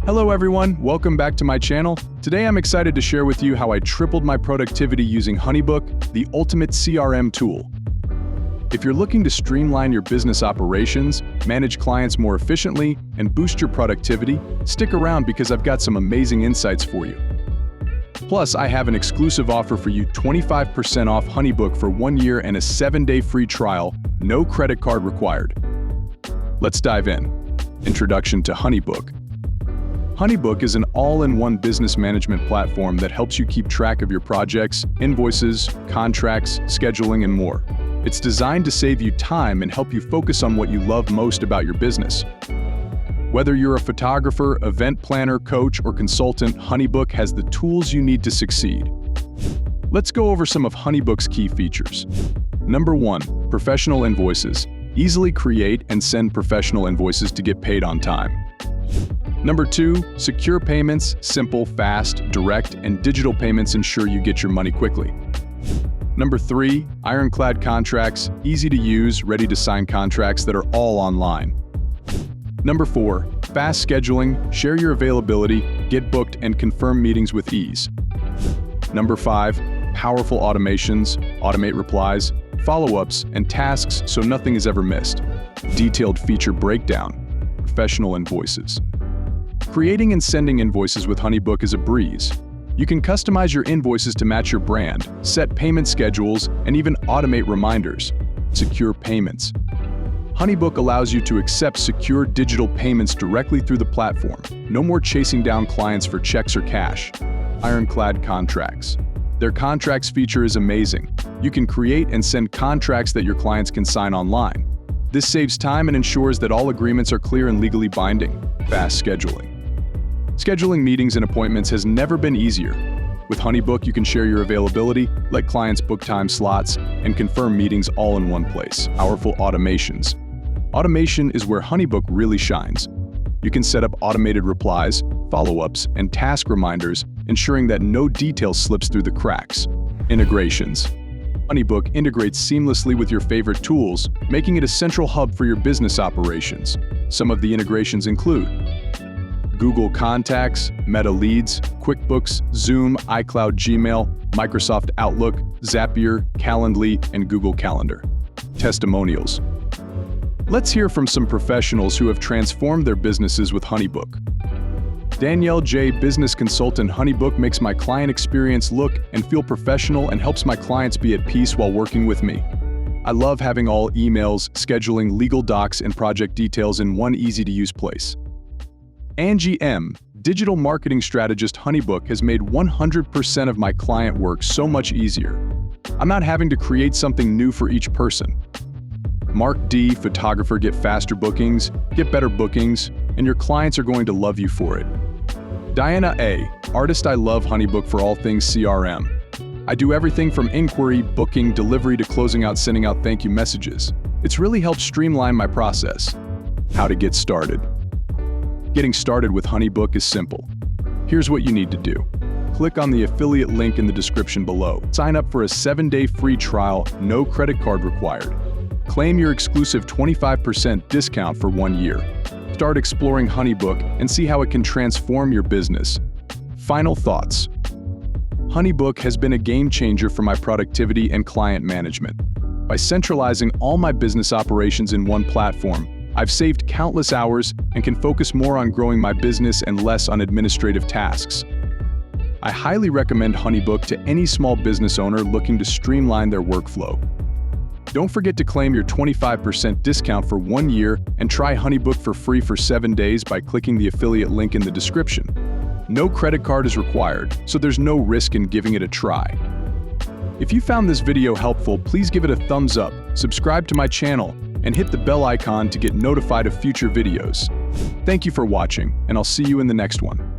Hello everyone, welcome back to my channel. Today I'm excited to share with you how I tripled my productivity using HoneyBook, the ultimate CRM tool. If you're looking to streamline your business operations, manage clients more efficiently, and boost your productivity, stick around because I've got some amazing insights for you. Plus, I have an exclusive offer for you, 25% off HoneyBook for 1 year and a 7-day free trial, no credit card required. Let's dive in. Introduction to HoneyBook. HoneyBook is an all-in-one business management platform that helps you keep track of your projects, invoices, contracts, scheduling, and more. It's designed to save you time and help you focus on what you love most about your business. Whether you're a photographer, event planner, coach, or consultant, HoneyBook has the tools you need to succeed. Let's go over some of HoneyBook's key features. Number 1, professional invoices. Easily create and send professional invoices to get paid on time. Number 2, secure payments, simple, fast, direct, and digital payments ensure you get your money quickly. Number 3, ironclad contracts, easy to use, ready to sign contracts that are all online. Number 4, fast scheduling, share your availability, get booked, and confirm meetings with ease. Number 5, powerful automations, automate replies, follow-ups, and tasks so nothing is ever missed. Detailed feature breakdown, professional invoices. Creating and sending invoices with HoneyBook is a breeze. You can customize your invoices to match your brand, set payment schedules, and even automate reminders. Secure payments. HoneyBook allows you to accept secure digital payments directly through the platform. No more chasing down clients for checks or cash. Ironclad contracts. Their contracts feature is amazing. You can create and send contracts that your clients can sign online. This saves time and ensures that all agreements are clear and legally binding. Fast scheduling. Scheduling meetings and appointments has never been easier. With HoneyBook, you can share your availability, let clients book time slots, and confirm meetings all in one place. Powerful automations. Automation is where HoneyBook really shines. You can set up automated replies, follow-ups, and task reminders, ensuring that no detail slips through the cracks. Integrations. HoneyBook integrates seamlessly with your favorite tools, making it a central hub for your business operations. Some of the integrations include Google Contacts, Meta Leads, QuickBooks, Zoom, iCloud, Gmail, Microsoft Outlook, Zapier, Calendly, and Google Calendar. Testimonials. Let's hear from some professionals who have transformed their businesses with HoneyBook. Danielle J, business consultant. HoneyBook makes my client experience look and feel professional and helps my clients be at peace while working with me. I love having all emails, scheduling, legal docs, and project details in one easy-to-use place. Angie M, digital marketing strategist. HoneyBook has made 100% of my client work so much easier. I'm not having to create something new for each person. Mark D, photographer. Get faster bookings, get better bookings, and your clients are going to love you for it. Dianuh A, artist. I love HoneyBook for all things CRM. I do everything from inquiry, booking, delivery to closing out, sending out thank you messages. It's really helped streamline my process. How to get started. Getting started with HoneyBook is simple. Here's what you need to do. Click on the affiliate link in the description below. Sign up for a 7-day free trial, no credit card required. Claim your exclusive 25% discount for 1 year. Start exploring HoneyBook and see how it can transform your business. Final thoughts. HoneyBook has been a game changer for my productivity and client management. By centralizing all my business operations in one platform, I've saved countless hours and can focus more on growing my business and less on administrative tasks. I highly recommend HoneyBook to any small business owner looking to streamline their workflow. Don't forget to claim your 25% discount for 1 year and try HoneyBook for free for 7 days by clicking the affiliate link in the description. No credit card is required, so there's no risk in giving it a try. If you found this video helpful, please give it a thumbs up, subscribe to my channel, and hit the bell icon to get notified of future videos. Thank you for watching, and I'll see you in the next one.